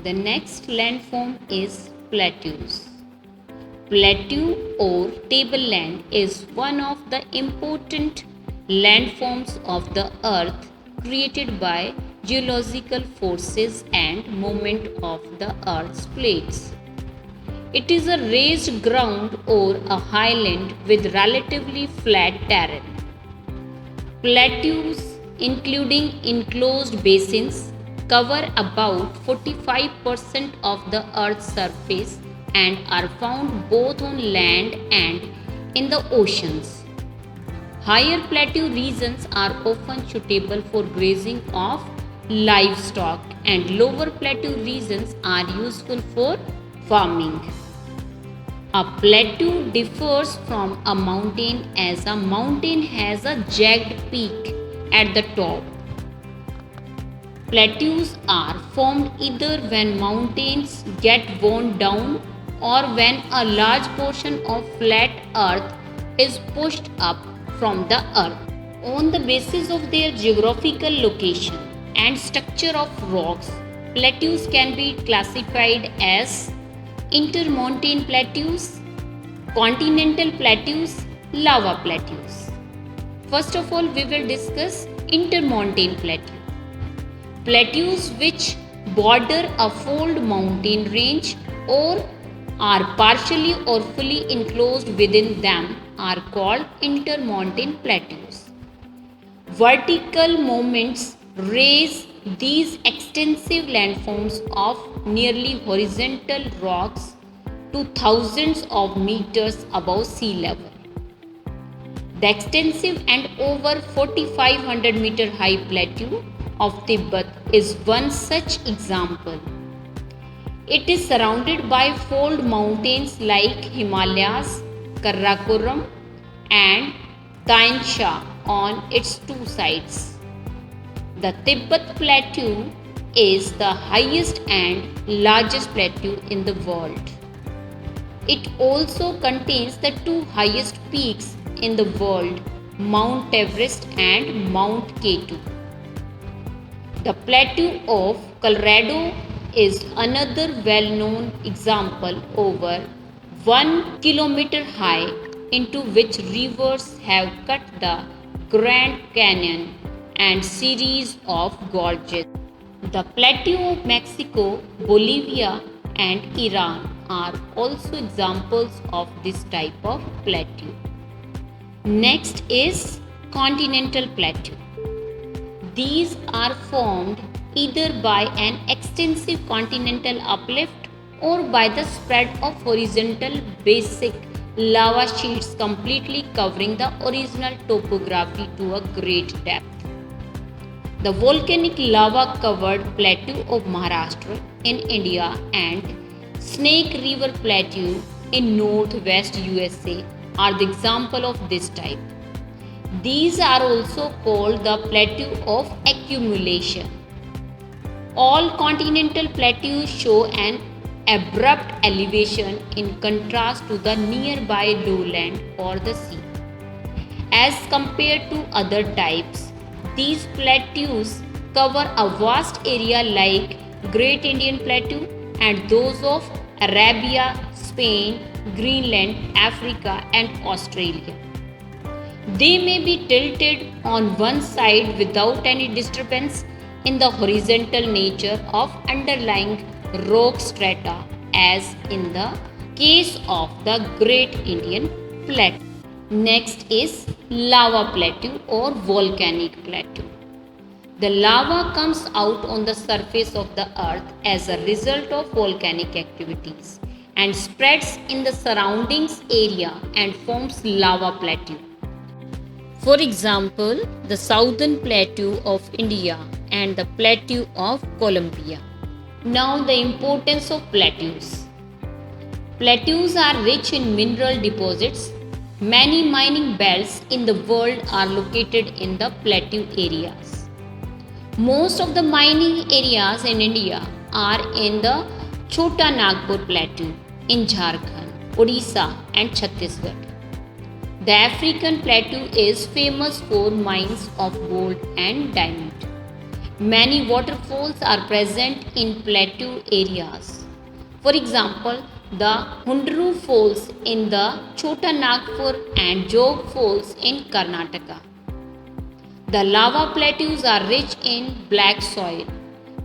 The next landform is plateaus. Plateau or tableland is one of the important landforms of the earth created by geological forces and movement of the earth's plates. It is a raised ground or a highland with relatively flat terrain. Plateaus, including enclosed basins, cover about 45% of the Earth's surface and are found both on land and in the oceans. Higher plateau regions are often suitable for grazing of livestock, and lower plateau regions are useful for farming. A plateau differs from a mountain as a mountain has a jagged peak at the top. Plateaus are formed either when mountains get worn down or when a large portion of flat earth is pushed up from the earth. On the basis of their geographical location and structure of rocks, plateaus can be classified as intermontane plateaus, continental plateaus, lava plateaus. First of all, we will discuss intermontane plateau. Plateaus which border a fold mountain range or are partially or fully enclosed within them are called intermontane plateaus. Vertical movements raise these extensive landforms of nearly horizontal rocks to thousands of meters above sea level. The extensive and over 4,500 meter high plateau of Tibet is one such example. It is surrounded by fold mountains like Himalayas, Karakoram and Tian Sha on its two sides. The Tibet Plateau is the highest and largest plateau in the world. It also contains the two highest peaks in the world, Mount Everest and Mount K2. The Plateau of Colorado is another well-known example, over 1 kilometer high, into which rivers have cut the Grand Canyon and series of gorges. The Plateau of Mexico, Bolivia and Iran are also examples of this type of plateau. Next is continental plateau. These are formed either by an extensive continental uplift or by the spread of horizontal basic lava sheets completely covering the original topography to a great depth. The volcanic lava covered plateau of Maharashtra in India and Snake River Plateau in northwest USA are the example of this type. These are also called the plateau of accumulation. All continental plateaus show an abrupt elevation in contrast to the nearby lowland or the sea. As compared to other types, these plateaus cover a vast area like Great Indian Plateau and those of Arabia, Spain, Greenland, Africa and Australia. They may be tilted on one side without any disturbance in the horizontal nature of underlying rock strata, as in the case of the Great Indian Plateau. Next is lava plateau or volcanic plateau. The lava comes out on the surface of the earth as a result of volcanic activities and spreads in the surroundings area and forms lava plateau. For example, the southern plateau of India and the plateau of Colombia. Now the importance of plateaus. Plateaus are rich in mineral deposits. Many mining belts in the world are located in the plateau areas. Most of the mining areas in India are in the Chota Nagpur Plateau in Jharkhand, Odisha and Chhattisgarh. The African plateau is famous for mines of gold and diamond. Many waterfalls are present in plateau areas. For example, the Hundru Falls in the Chota Nagpur and Jog Falls in Karnataka. The lava plateaus are rich in black soil.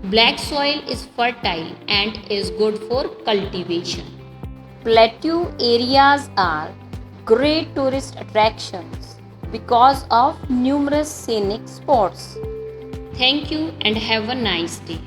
Black soil is fertile and is good for cultivation. Plateau areas are great tourist attractions because of numerous scenic spots. Thank you and have a nice day.